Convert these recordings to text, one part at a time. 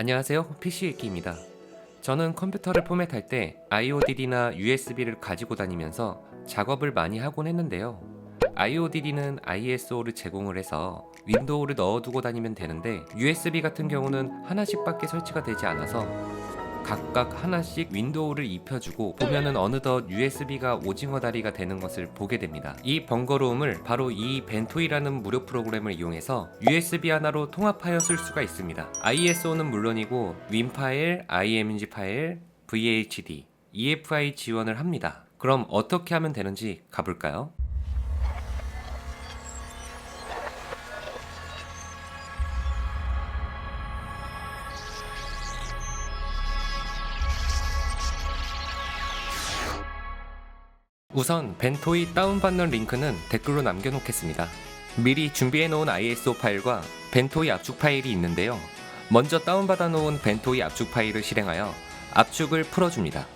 안녕하세요. PC읽기입니다. 저는 컴퓨터를 포맷할 때 IODD나 USB를 가지고 다니면서 작업을 많이 하곤 했는데요. IODD는 ISO를 제공을 해서 윈도우를 넣어두고 다니면 되는데 USB 같은 경우는 하나씩밖에 설치가 되지 않아서 각각 하나씩 윈도우를 입혀주고 보면은 어느덧 USB가 오징어 다리가 되는 것을 보게 됩니다. 이 번거로움을 바로 이 벤토이라는 무료 프로그램을 이용해서 USB 하나로 통합하여 쓸 수가 있습니다. ISO는 물론이고 윈 파일, IMG 파일, VHD, EFI 지원을 합니다. 그럼 어떻게 하면 되는지 가볼까요? 우선 벤토이 다운받는 링크는 댓글로 남겨놓겠습니다. 미리 준비해놓은 ISO 파일과 벤토이 압축 파일이 있는데요. 먼저 다운받아 놓은 벤토이 압축 파일을 실행하여 압축을 풀어줍니다.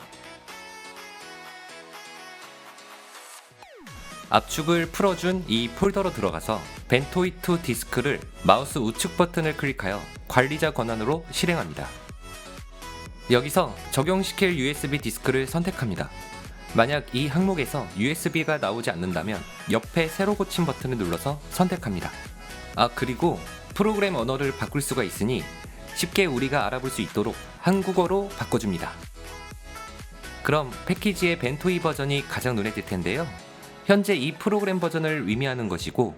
압축을 풀어준 이 폴더로 들어가서 벤토이2 디스크를 마우스 우측 버튼을 클릭하여 관리자 권한으로 실행합니다. 여기서 적용시킬 USB 디스크를 선택합니다. 만약 이 항목에서 USB가 나오지 않는다면 옆에 새로 고침 버튼을 눌러서 선택합니다. 그리고 프로그램 언어를 바꿀 수가 있으니 쉽게 우리가 알아볼 수 있도록 한국어로 바꿔줍니다. 그럼 패키지의 벤토이 버전이 가장 눈에 띌 텐데요. 현재 이 프로그램 버전을 의미하는 것이고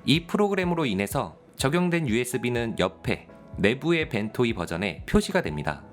이 프로그램으로 인해서 적용된 USB는 옆에 내부의 벤토이 버전에 표시가 됩니다.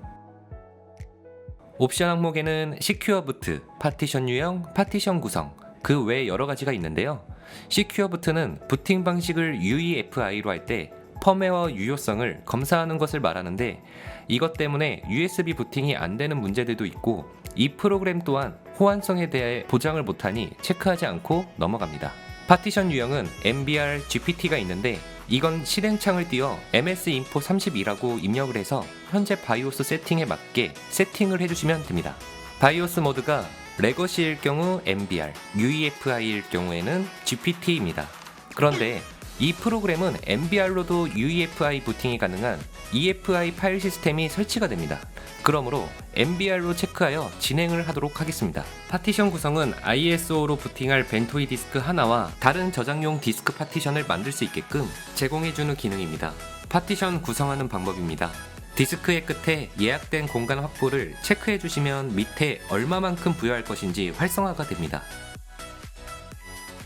옵션 항목에는 시큐어 부트, 파티션 유형, 파티션 구성, 그 외 여러 가지가 있는데요. 시큐어 부트는 부팅 방식을 UEFI로 할 때 펌웨어 유효성을 검사하는 것을 말하는데 이것 때문에 USB 부팅이 안 되는 문제들도 있고 이 프로그램 또한 호환성에 대해 보장을 못하니 체크하지 않고 넘어갑니다. 파티션 유형은 MBR GPT가 있는데 이건 실행창을 띄워 MSINFO32라고 입력을 해서 현재 바이오스 세팅에 맞게 세팅을 해주시면 됩니다. 바이오스 모드가 레거시일 경우 MBR, UEFI일 경우에는 GPT입니다. 그런데 이 프로그램은 MBR로도 UEFI 부팅이 가능한 EFI 파일 시스템이 설치가 됩니다. 그러므로 MBR로 체크하여 진행을 하도록 하겠습니다. 파티션 구성은 ISO로 부팅할 벤토이 디스크 하나와 다른 저장용 디스크 파티션을 만들 수 있게끔 제공해주는 기능입니다. 파티션 구성하는 방법입니다. 디스크의 끝에 예약된 공간 확보를 체크해주시면 밑에 얼마만큼 부여할 것인지 활성화가 됩니다.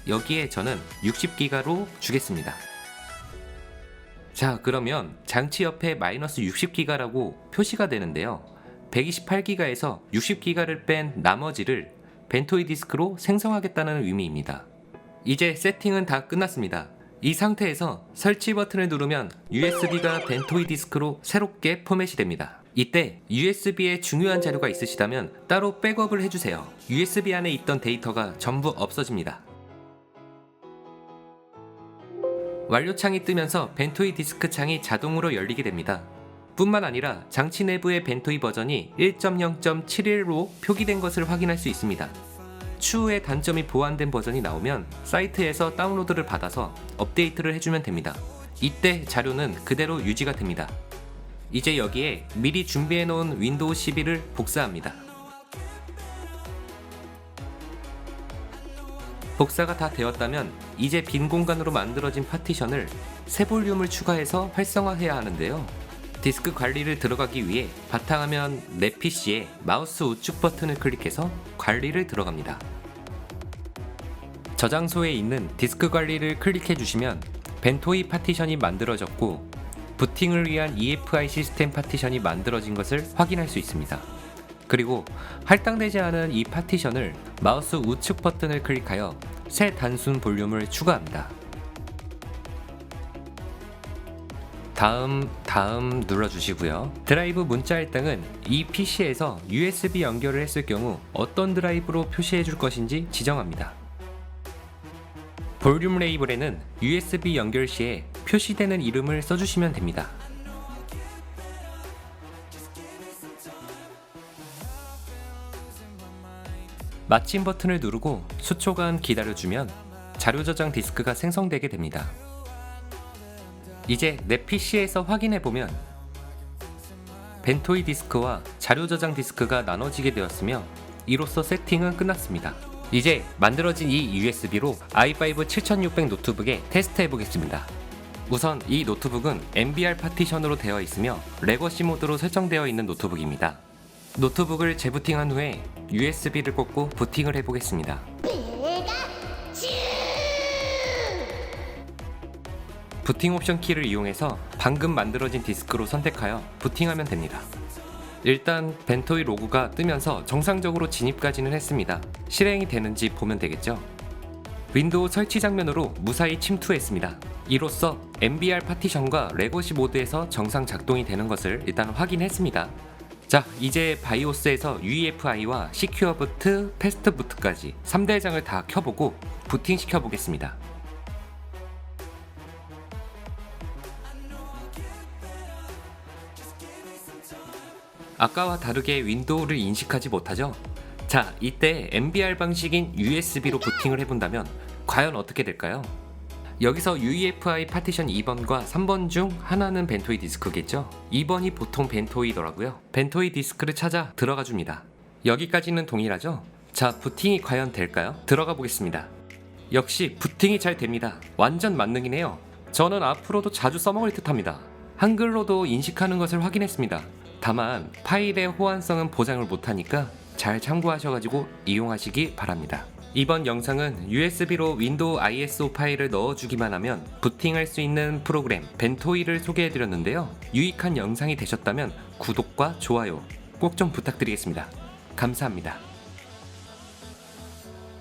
여기에 저는 60기가로 주겠습니다. 자, 그러면 장치 옆에 마이너스 60기가라고 표시가 되는데요. 128기가에서 60기가를 뺀 나머지를 벤토이 디스크로 생성하겠다는 의미입니다. 이제 세팅은 다 끝났습니다. 이 상태에서 설치 버튼을 누르면 USB가 벤토이 디스크로 새롭게 포맷이 됩니다. 이때 USB에 중요한 자료가 있으시다면 따로 백업을 해주세요. USB 안에 있던 데이터가 전부 없어집니다. 완료창이 뜨면서 벤토이 디스크 창이 자동으로 열리게 됩니다. 뿐만 아니라 장치 내부의 벤토이 버전이 1.0.71로 표기된 것을 확인할 수 있습니다. 추후에 단점이 보완된 버전이 나오면 사이트에서 다운로드를 받아서 업데이트를 해주면 됩니다. 이때 자료는 그대로 유지가 됩니다. 이제 여기에 미리 준비해 놓은 윈도우 11을 복사합니다. 복사가 다 되었다면 이제 빈 공간으로 만들어진 파티션을 새 볼륨을 추가해서 활성화해야 하는데요. 디스크 관리를 들어가기 위해 바탕화면 내 PC에 마우스 우측 버튼을 클릭해서 관리를 들어갑니다. 저장소에 있는 디스크 관리를 클릭해 주시면 벤토이 파티션이 만들어졌고 부팅을 위한 EFI 시스템 파티션이 만들어진 것을 확인할 수 있습니다. 그리고 할당되지 않은 이 파티션을 마우스 우측 버튼을 클릭하여 새 단순 볼륨을 추가합니다. 다음 눌러주시고요. 드라이브 문자 할당은 이 PC에서 USB 연결을 했을 경우 어떤 드라이브로 표시해 줄 것인지 지정합니다. 볼륨 레이블에는 USB 연결 시에 표시되는 이름을 써주시면 됩니다. 마침 버튼을 누르고 수초간 기다려주면 자료 저장 디스크가 생성되게 됩니다. 이제 내 PC에서 확인해보면 벤토이 디스크와 자료 저장 디스크가 나눠지게 되었으며 이로써 세팅은 끝났습니다. 이제 만들어진 이 USB로 i5 7600 노트북에 테스트 해보겠습니다. 우선 이 노트북은 MBR 파티션으로 되어 있으며 레거시 모드로 설정되어 있는 노트북입니다. 노트북을 재부팅한 후에 USB를 꽂고 부팅을 해보겠습니다. 부팅 옵션 키를 이용해서 방금 만들어진 디스크로 선택하여 부팅하면 됩니다. 일단 벤토이 로고가 뜨면서 정상적으로 진입까지는 했습니다. 실행이 되는지 보면 되겠죠. 윈도우 설치 장면으로 무사히 침투했습니다. 이로써 MBR 파티션과 레거시 모드에서 정상 작동이 되는 것을 일단 확인했습니다. 자, 이제 바이오스에서 UEFI와 시큐어 부트, 패스트 부트까지 3대장을 다 켜보고 부팅 시켜보겠습니다. 아까와 다르게 윈도우를 인식하지 못하죠? 자, 이때 MBR 방식인 USB로 부팅을 해본다면 과연 어떻게 될까요? 여기서 UEFI 파티션 2번과 3번 중 하나는 벤토이 디스크겠죠? 2번이 보통 벤토이더라고요. 벤토이 디스크를 찾아 들어가 줍니다. 여기까지는 동일하죠? 자, 부팅이 과연 될까요? 들어가 보겠습니다. 역시 부팅이 잘 됩니다. 완전 만능이네요. 저는 앞으로도 자주 써먹을 듯 합니다. 한글로도 인식하는 것을 확인했습니다. 다만 파일의 호환성은 보장을 못하니까 잘 참고하셔가지고 이용하시기 바랍니다. 이번 영상은 USB로 윈도우 ISO 파일을 넣어주기만 하면 부팅할 수 있는 프로그램 벤토이를 소개해드렸는데요. 유익한 영상이 되셨다면 구독과 좋아요 꼭 좀 부탁드리겠습니다. 감사합니다.